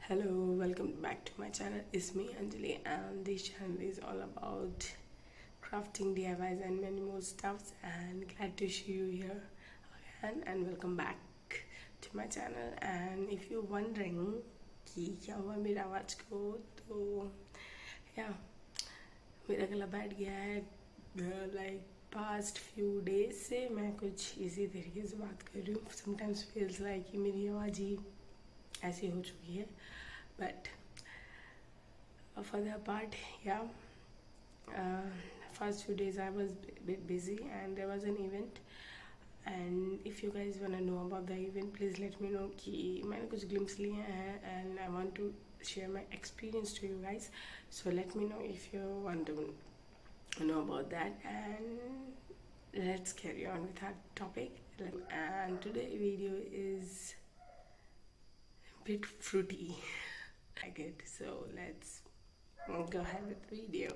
Hello, welcome back to my channel. It's me Anjali, and this channel is all about crafting DIYs and many more stuffs. And glad to see you here again, and welcome back to my channel. And if you're wondering कि क्या हुआ मेरा आवाज़ को, तो या मेरा गला बैठ गया है लाइक पास्ट फ्यू डेज से मैं कुछ इसी तरीके से बात कर रही हूँ. समटाइम्स फील्स लाइक कि मेरी आवाज़ ही ऐसी हो चुकी है. But for that part, yeah, first few days I was a bit busy and there was an event. And if you guys want to know about the event, please let me know कि मैंने कुछ glimpse लिए हैं and I want to share my experience to you guys. So let me know if you want to know about that, and let's carry on with our topic. And today's video is a bit fruity. I get, so let's go ahead with the video.